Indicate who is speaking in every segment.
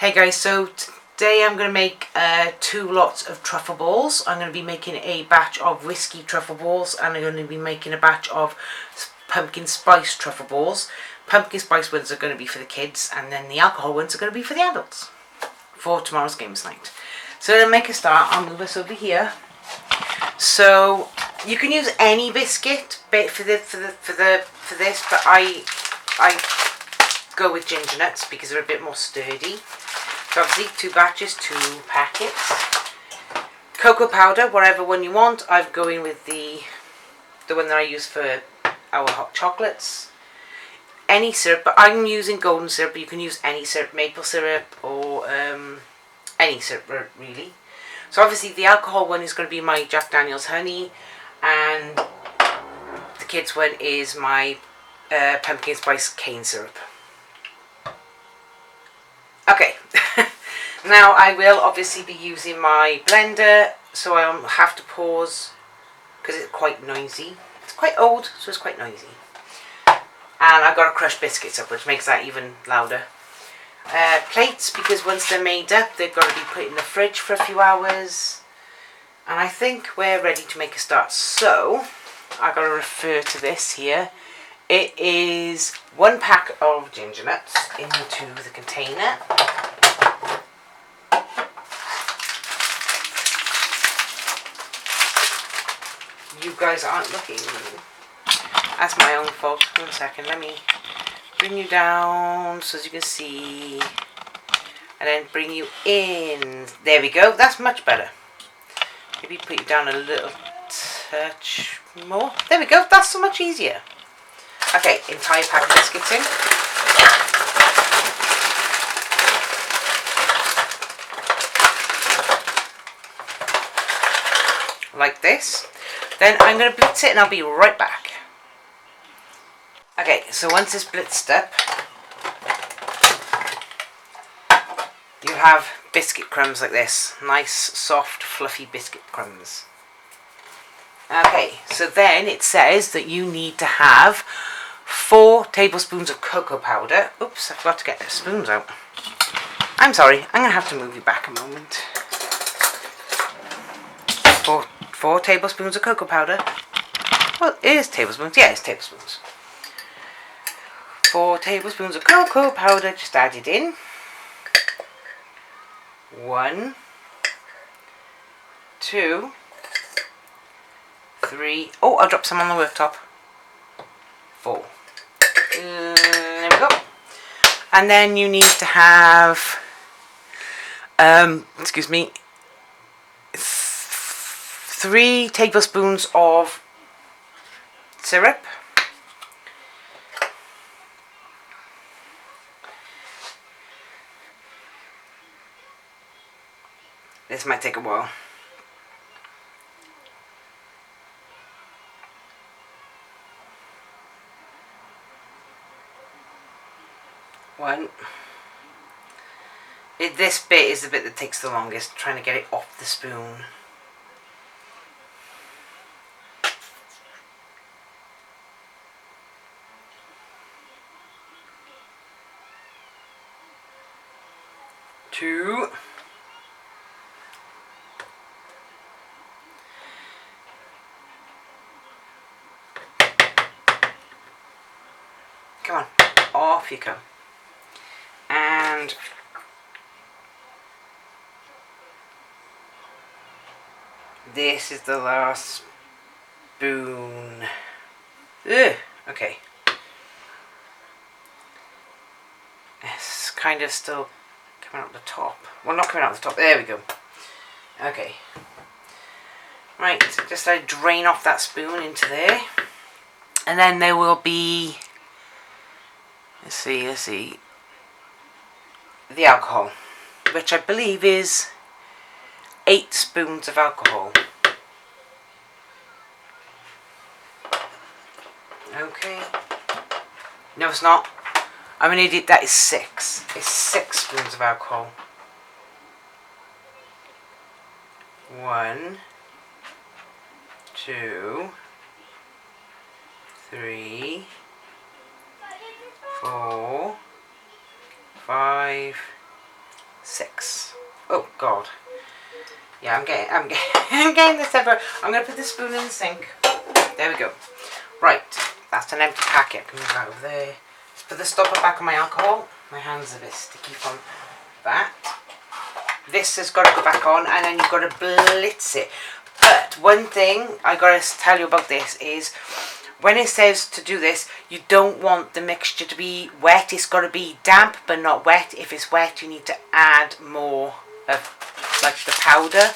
Speaker 1: Hey guys, so today I'm going to make 2 lots of truffle balls. I'm going to be making a batch of whiskey truffle balls and I'm going to be making a batch of pumpkin spice truffle balls. Pumpkin spice ones are going to be for the kids and then the alcohol ones are going to be for the adults for tomorrow's games night. So to make a start, I'll move us over here. So you can use any biscuit for this, but I go with ginger nuts because they're a bit more sturdy. So obviously 2 batches, 2 packets. Cocoa powder, whatever one you want. I'm going with the one that I use for our hot chocolates. Any syrup, but I'm using golden syrup, but you can use any syrup, maple syrup or any syrup really. So obviously the alcohol one is going to be my Jack Daniel's honey, and the kids one is my pumpkin spice cane syrup. Okay, now I will obviously be using my blender, so I'll have to pause because it's quite noisy. It's quite old, so it's quite noisy. And I've got to crush biscuits up, which makes that even louder. Plates, because once they're made up, they've got to be put in the fridge for a few hours. And I think we're ready to make a start. So, I've got to refer to this here. It is 1 pack of ginger nuts into the container. You guys aren't looking. That's my own fault. 1 second, let me bring you down so as you can see. And then bring you in. There we go. That's much better. Maybe put you down a little touch more. There we go. That's so much easier. Okay, entire pack of biscuits in. Like this. Then I'm going to blitz it and I'll be right back. Okay, so once it's blitzed up, you have biscuit crumbs like this. Nice, soft, fluffy biscuit crumbs. Okay, so then it says that you need to have 4 tablespoons of cocoa powder. Oops, I forgot to get the spoons out. I'm sorry, I'm going to have to move you back a moment. 4 tablespoons of cocoa powder. Well, it is tablespoons. Yeah, it's tablespoons. 4 tablespoons of cocoa powder just added in. 1, 2, 3. Oh, I'll drop some on the worktop. 4. There we go. And then you need to have, excuse me, 3 tablespoons of syrup. This might take a while. This bit is the bit that takes the longest, trying to get it off the spoon. Two. Come on, off you come. And this is the last spoon. Ugh, okay. It's kind of still coming out the top. Well, not coming out the top. There we go. Okay. Right, just drain off that spoon into there. And then there will be, let's see, the alcohol, which I believe is 8 spoons of alcohol. Okay. No, it's not. I'm an idiot. That is 6. It's 6 spoons of alcohol. 1, 2, 3, 4, 5, 6. Oh God. Yeah, I'm getting this everywhere. I'm going to put the spoon in the sink. There we go. Right, that's an empty packet. I can move that over there. Let's put the stopper back on my alcohol. My hands are a bit sticky from that. This has got to go back on, and then you've got to blitz it. But one thing I got to tell you about this is, when it says to do this, you don't want the mixture to be wet. It's got to be damp but not wet. If it's wet, you need to add more of like the powder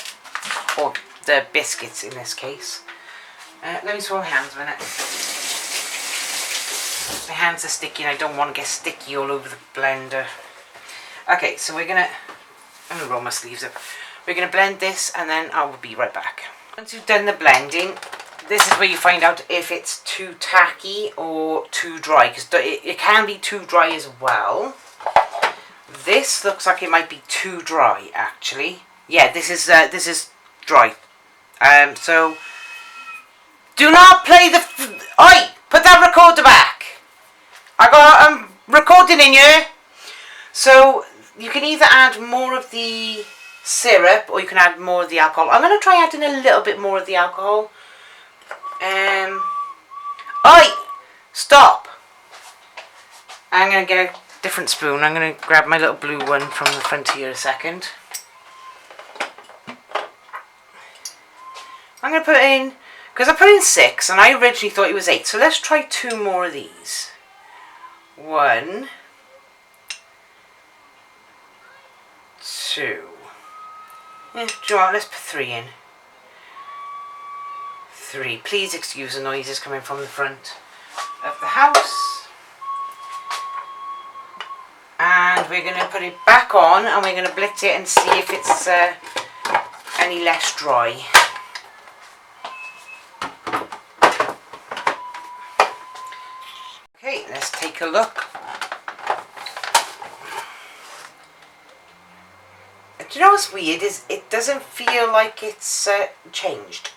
Speaker 1: or the biscuits in this case. Let me swallow my hands a minute. My hands are sticky and I don't want to get sticky all over the blender. Okay, so I'm going to roll my sleeves up. We're going to blend this and then I will be right back. Once you've done the blending, this is where you find out if it's too tacky or too dry, because it can be too dry as well. This looks like it might be too dry actually. Yeah, this is dry. So do not play the. Oi! Put that recorder back. I'm recording in here. So you can either add more of the syrup or you can add more of the alcohol. I'm going to try adding a little bit more of the alcohol. Oi! Stop. I'm going to get a different spoon. I'm going to grab my little blue one from the front here a second. I'm going to put in, because I put in 6 and I originally thought it was 8, so let's try 2 more of these. 1, 2. Do you know what? Let's put 3 in. 3. Please excuse the noises coming from the front of the house. And we're going to put it back on and we're going to blitz it and see if it's any less dry. Okay, let's take a look. Do you know what's weird is it doesn't feel like it's changed.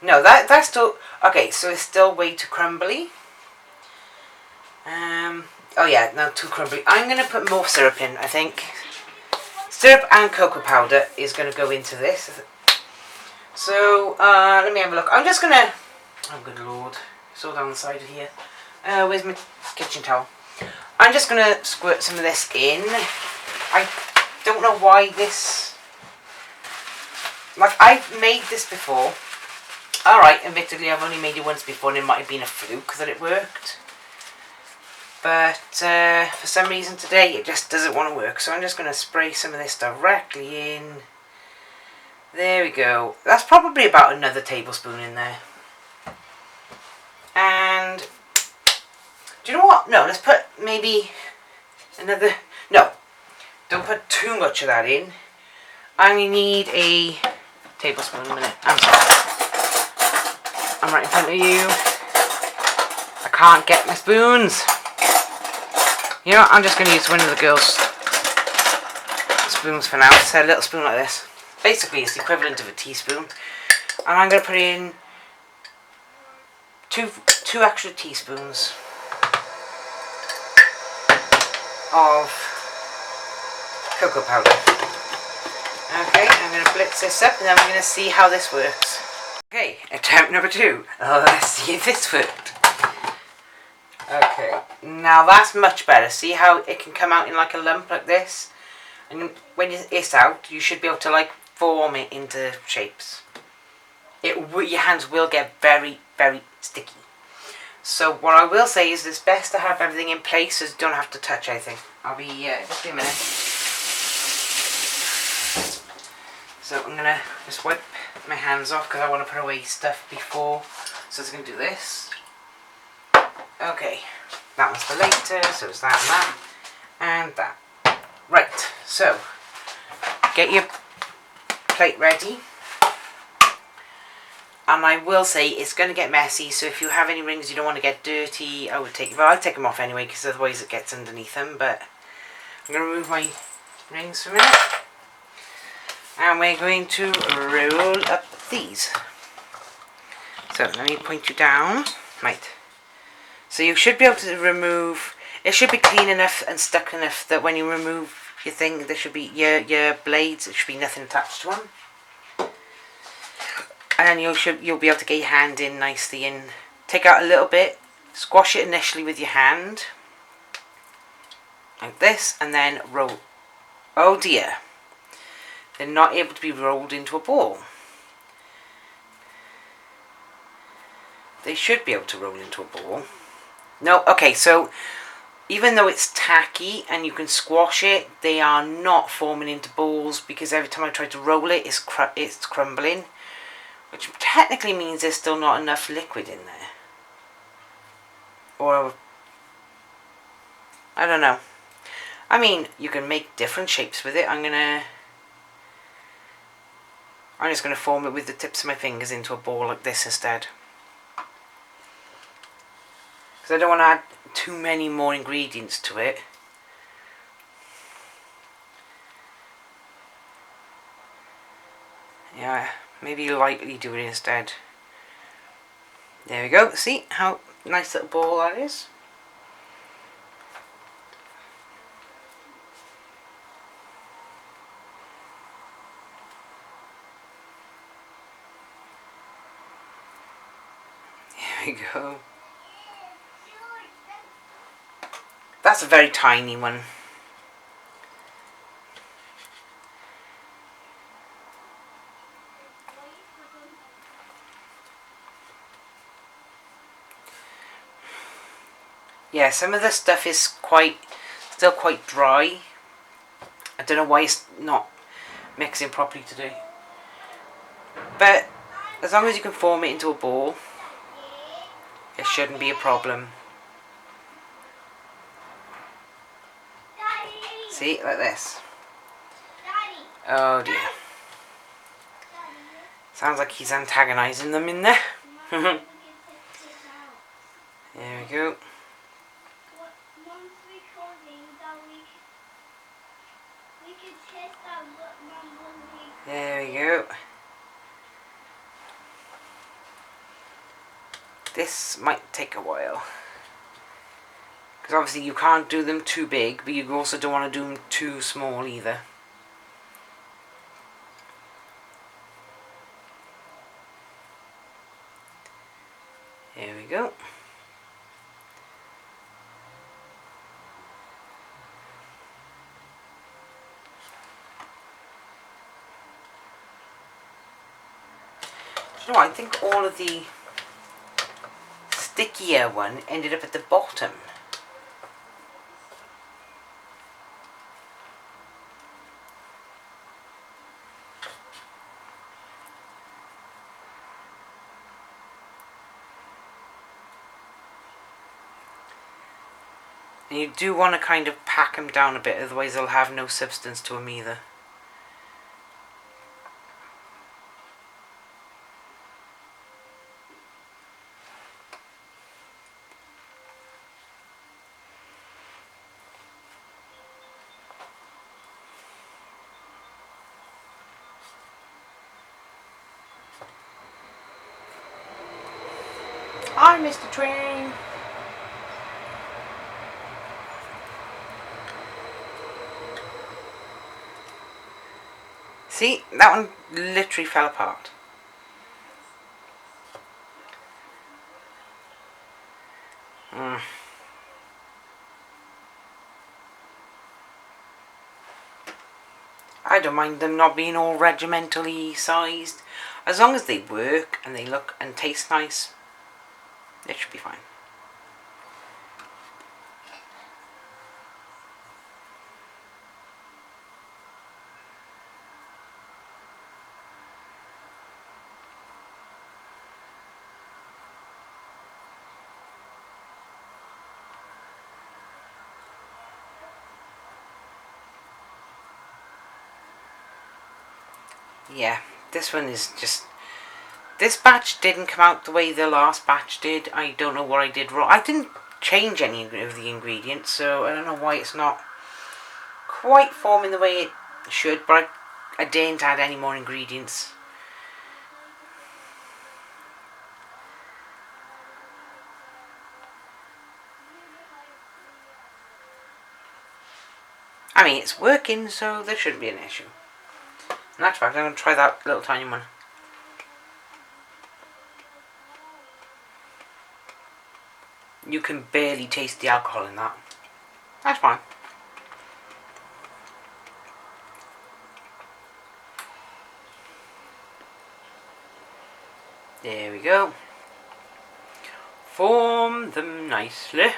Speaker 1: No, that's still okay. So it's still way too crumbly. Oh yeah, no, too crumbly. I'm gonna put more syrup in. I think syrup and cocoa powder is gonna go into this. So let me have a look. I'm just gonna. Oh good lord, it's all down the side of here. Where's my kitchen towel? I'm just gonna squirt some of this in. I don't know why this. Like I've made this before. Alright, admittedly I've only made it once before and it might have been a fluke that it worked. But for some reason today it just doesn't want to work. So I'm just going to spray some of this directly in. There we go. That's probably about another tablespoon in there. And do you know what? No, let's put maybe another. No, don't put too much of that in. I only need a tablespoon in a minute. I'm sorry. I'm right in front of you. I can't get my spoons. You know what? I'm just going to use one of the girls' spoons for now. It's a little spoon like this. Basically, it's the equivalent of a teaspoon. And I'm going to put in two extra teaspoons of cocoa powder. Okay, I'm going to blitz this up and then we're going to see how this works. Okay, attempt number 2. Let's see if this worked. Okay, now that's much better. See how it can come out in like a lump like this? And when it's out, you should be able to like form it into shapes. Your hands will get very, very sticky. So what I will say is it's best to have everything in place so you don't have to touch anything. I'll be, just a minute. So I'm going to just wipe my hands off because I want to put away stuff before. So it's going to do this. Okay, that one's for later, so it's that and that. Right, so get your plate ready. And I will say it's going to get messy, so if you have any rings you don't want to get dirty, I'll take them off anyway because otherwise it gets underneath them. But I'm going to remove my rings for a minute. And we're going to roll up these. So let me point you down. Right. So you should be able to remove, it should be clean enough and stuck enough that when you remove your thing, there should be your blades. There should be nothing attached to them. And then you'll be able to get your hand in nicely and take out a little bit. Squash it initially with your hand, like this, and then roll. Oh dear, they're not able to be rolled into a ball. They should be able to roll into a ball. No, okay, so even though it's tacky and you can squash it, they are not forming into balls because every time I try to roll it, it's crumbling. Which technically means there's still not enough liquid in there. Or, I don't know. I mean, you can make different shapes with it. I'm just going to form it with the tips of my fingers into a ball like this instead. Because I don't want to add too many more ingredients to it. Yeah, maybe lightly do it instead. There we go. See how nice little ball that is? There we go. That's a very tiny one. Yeah, some of the stuff is still quite dry. I don't know why it's not mixing properly today. But as long as you can form it into a ball, it shouldn't be a problem. See, like this. Oh dear. Sounds like he's antagonizing them in there. There we go. There we go. This might take a while. Because obviously you can't do them too big, but you also don't want to do them too small either. There we go. You know what, I think all of the stickier one ended up at the bottom. And you do want to kind of pack them down a bit, otherwise they'll have no substance to them either. Hi, Mr. Train. See, that one literally fell apart. I don't mind them not being all regimentally sized. As long as they work and they look and taste nice, it should be fine. Yeah, this one is just... This batch didn't come out the way the last batch did. I don't know what I did wrong. I didn't change any of the ingredients, so I don't know why it's not quite forming the way it should, but I didn't add any more ingredients. I mean, it's working, so there shouldn't be an issue. In actual fact, I'm going to try that little tiny one. You can barely taste the alcohol in that. That's fine. There we go. Form them nicely.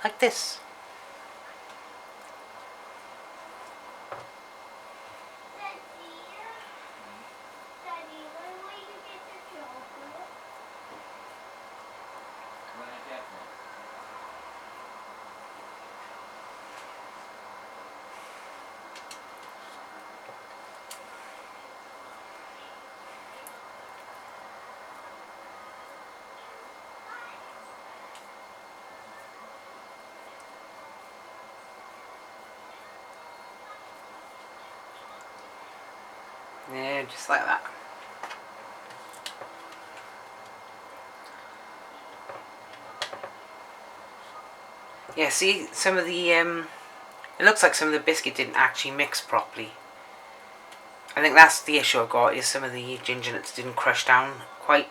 Speaker 1: Like this. Yeah, just like that. Yeah, see, some of the, it looks like some of the biscuit didn't actually mix properly. I think that's the issue I got, is some of the ginger nuts didn't crush down quite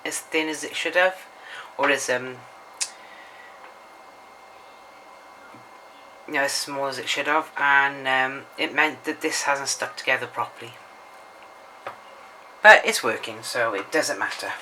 Speaker 1: as thin as it should have. Or as, as small as it should have. And it meant that this hasn't stuck together properly. But it's working, so it doesn't matter.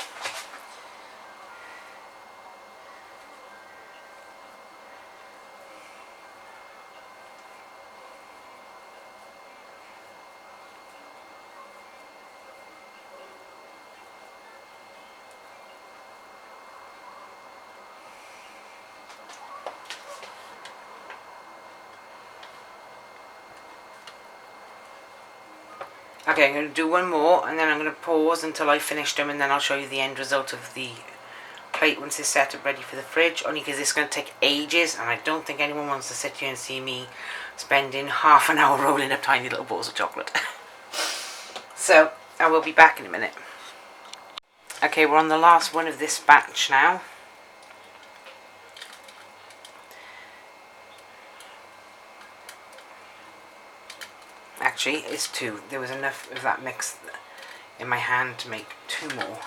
Speaker 1: Okay, I'm going to do one more, and then I'm going to pause until I finish them, and then I'll show you the end result of the plate once it's set up ready for the fridge, only because it's going to take ages, and I don't think anyone wants to sit here and see me spending half an hour rolling up tiny little balls of chocolate. So, I will be back in a minute. Okay, we're on the last one of this batch now. Actually, it's 2. There was enough of that mix in my hand to make 2 more.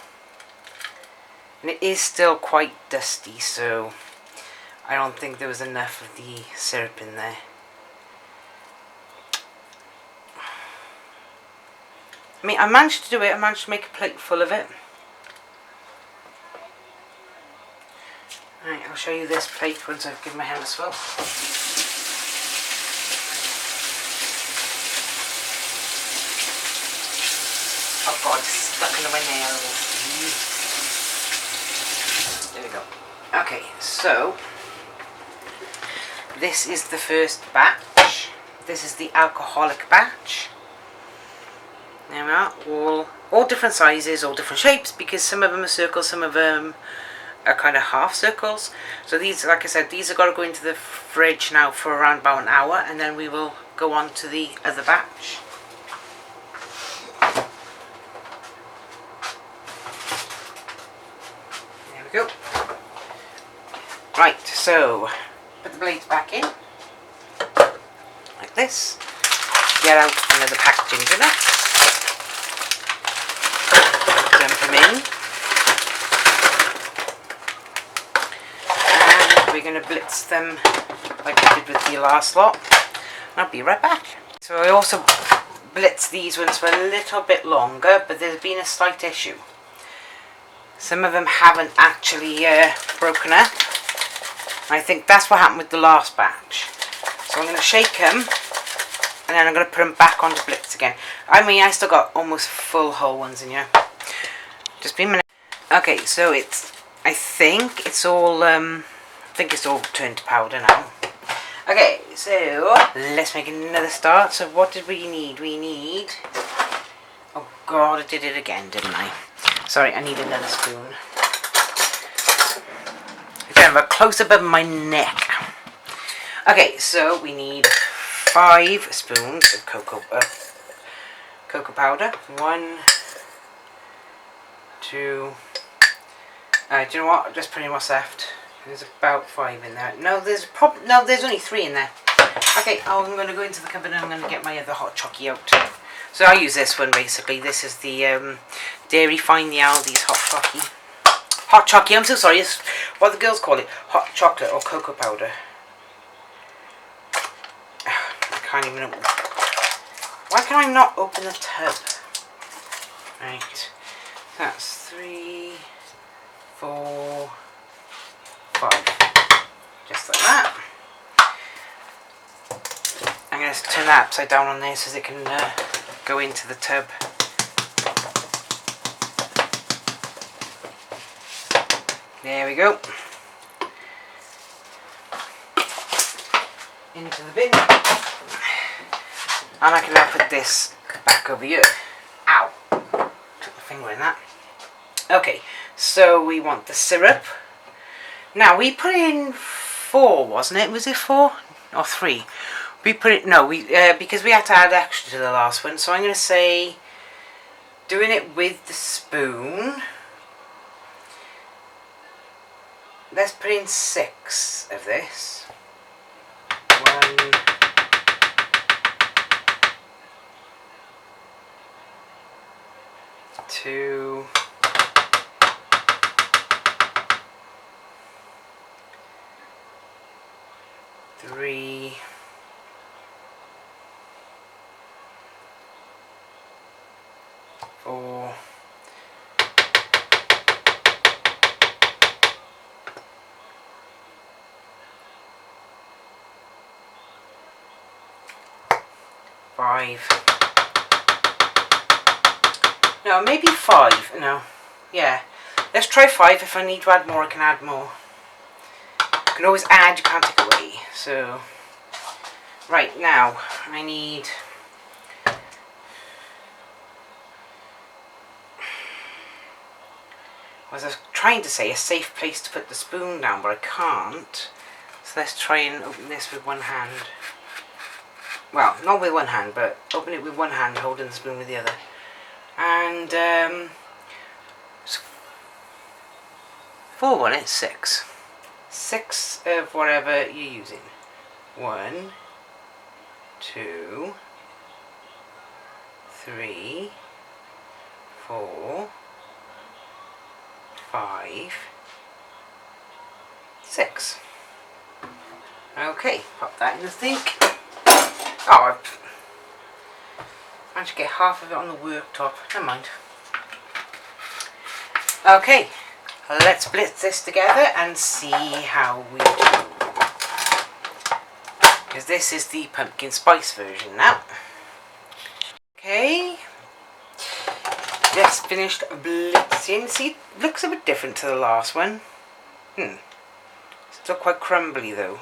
Speaker 1: And it is still quite dusty, so I don't think there was enough of the syrup in there. I mean, I managed to do it. I managed to make a plate full of it. Right, I'll show you this plate once I've given my hand a swirl. Oh god, it's stuck into my nails. There we go. Okay, so this is the first batch. This is the alcoholic batch. There we are, all different sizes, all different shapes, because some of them are circles, some of them are kind of half circles. So these, like I said, these have got to go into the fridge now for around about an hour, and then we will go on to the other batch. There we go. Right, so put the blades back in, like this. Get out another packed ginger nuts. Dump them in. And we're going to blitz them like we did with the last lot. And I'll be right back. So I also blitzed these ones for a little bit longer, but there's been a slight issue. Some of them haven't actually broken up. And I think that's what happened with the last batch. So I'm going to shake them, and then I'm going to put them back on the blitz again. I mean, I still got almost full whole ones in here. Just be a minute. Okay, so I think it's all turned to powder now. Okay, so let's make another start. So what did we need? We need, oh god, I did it again, didn't I? Sorry, I need another spoon. I have a close up of my neck. Okay, so we need 5 spoons of cocoa powder. 1, 2. Do you know what? Just putting what's left. There's about 5 in there. No, there's only 3 in there. Okay, I'm going to go into the cupboard and I'm going to get my other hot chocolate out. So I use this one basically. This is the Dairy Fine, the Aldi's hot chocolate. Hot chocolate, I'm so sorry. It's what the girls call it. Hot chocolate or cocoa powder. I can't even open. Why can I not open the tub? Right. That's 3, 4, 5. Just like that. I'm going to turn that upside down on there so it can go into the tub. There we go. Into the bin. And I can now put this back over here. Ow! Took my finger in that. Okay, so we want the syrup. Now we put in 4, wasn't it? Was it 4 or 3? We put it, no, because we had to add extra to the last one. So I'm going to say, doing it with the spoon. Let's put in 6 of this. 1, 2, 3, 4, 5. No, maybe 5. No. Yeah. Let's try 5. If I need to add more, I can add more. You can always add, you can't take away. So, right, now, I need... I was trying to say a safe place to put the spoon down, but I can't. So let's try and open this with one hand. Well, not with one hand, but open it with one hand, holding the spoon with the other. And, 4 on it, 6. 6 of whatever you're using. 1, 2, 3, 4, 5, 6. Okay, pop that in the sink. Oh, I managed to get half of it on the worktop. Never mind. Okay, let's blitz this together and see how we do. Because this is the pumpkin spice version now. Okay, just finished blitzing. See, it looks a bit different to the last one. Still quite crumbly though.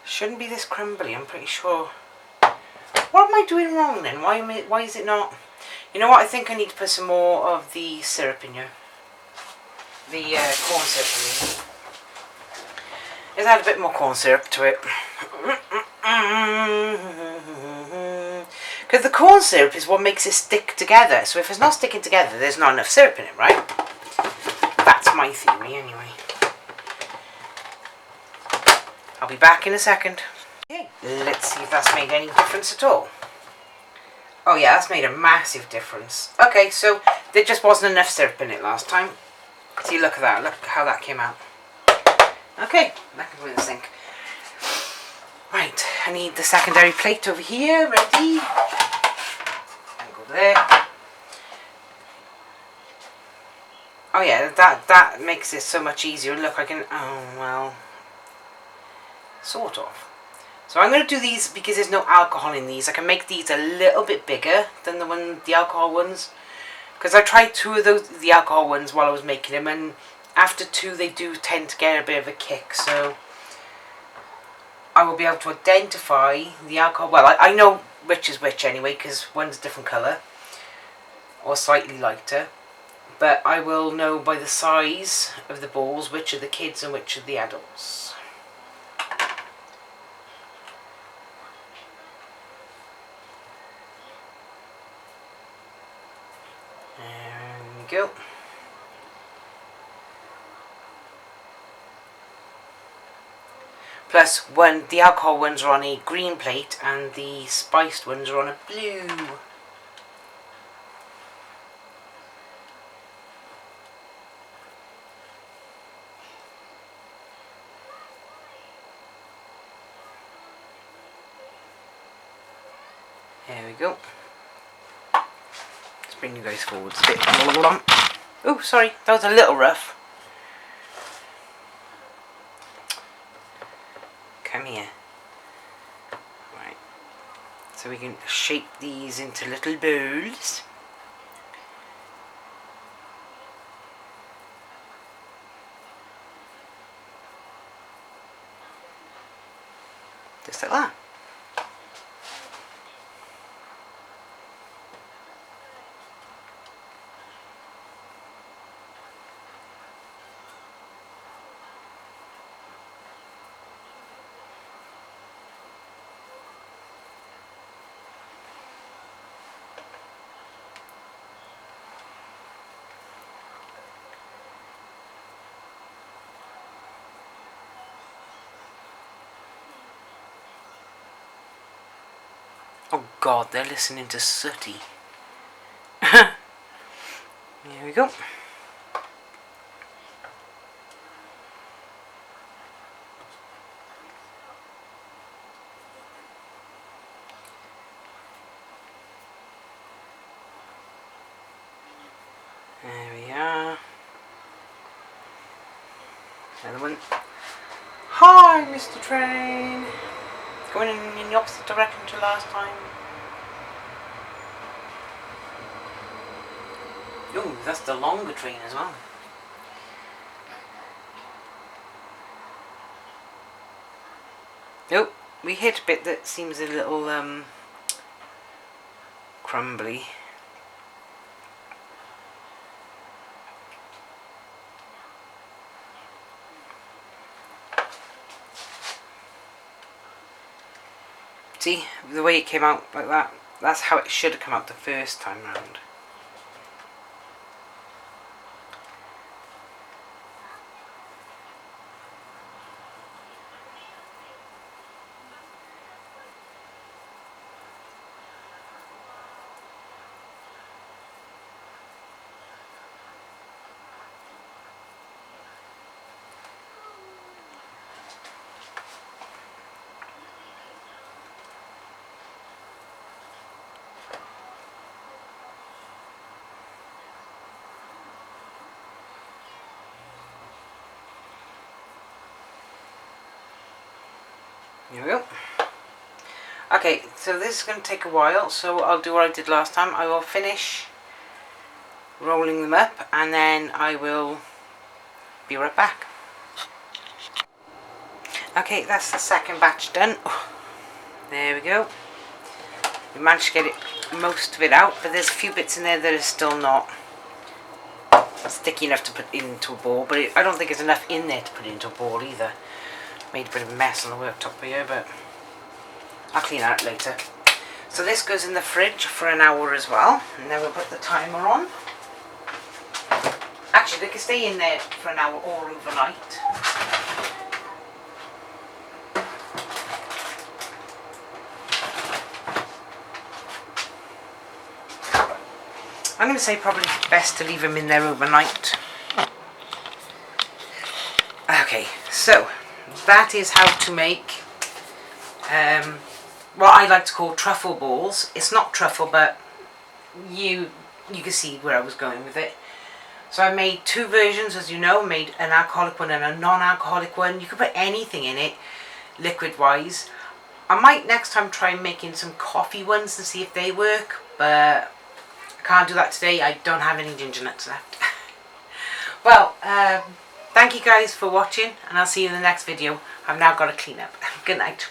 Speaker 1: Shouldn't be this crumbly, I'm pretty sure. What am I doing wrong then? Why is it not? You know what, I think I need to put some more of the syrup in here. The corn syrup, I mean. Let's add a bit more corn syrup to it. Because the corn syrup is what makes it stick together. So if it's not sticking together, there's not enough syrup in it, right? That's my theory anyway. I'll be back in a second. Okay, let's see if that's made any difference at all. Oh yeah, that's made a massive difference. Okay, so there just wasn't enough syrup in it last time. See, look at that. Look how that came out. Okay, that can go in the sink. Right, I need the secondary plate over here, ready. And go there. Oh yeah, that makes it so much easier. Look, I can, oh well, sort of. So I'm going to do these because there's no alcohol in these. I can make these a little bit bigger than the alcohol ones. Because I tried 2 of the alcohol ones while I was making them, and after 2 they do tend to get a bit of a kick. So I will be able to identify the alcohol. Well, I know which is which anyway, because one's a different colour or slightly lighter. But I will know by the size of the balls which are the kids and which are the adults. Go. Plus the alcohol ones are on a green plate and the spiced ones are on a blue. There we go. Let's bring you guys forward a bit. Oh, sorry, that was a little rough. Come here. Right. So we can shape these into little bowls. Just like that. Oh God, they're listening to Sooty. There we go. There we are. Another one. Hi, Mr. Train. Going in the opposite direction to last time. Ooh, that's the longer train as well. Oh, we hit a bit that seems a little crumbly. See, the way it came out like that, that's how it should have come out the first time round. Here we go. Okay, so this is going to take a while, so I'll do what I did last time. I will finish rolling them up and then I will be right back. Okay, that's the second batch done. There we go. We managed to get most of it out, but there's a few bits in there that are still not sticky enough to put into a ball, but I don't think there's enough in there to put into a ball either. Made a bit of a mess on the worktop here, but I'll clean that up later. So this goes in the fridge for an hour as well, and then we'll put the timer on. Actually, they can stay in there for an hour or overnight. I'm going to say probably best to leave them in there overnight. Okay, so that is how to make what I like to call truffle balls. It's not truffle, but you can see where I was going with it. So I made two versions, as you know. I made an alcoholic one and a non-alcoholic one. You can put anything in it, liquid-wise. I might next time try making some coffee ones to see if they work, but I can't do that today. I don't have any ginger nuts left. Well, thank you guys for watching, and I'll see you in the next video. I've now got to clean up. Good night.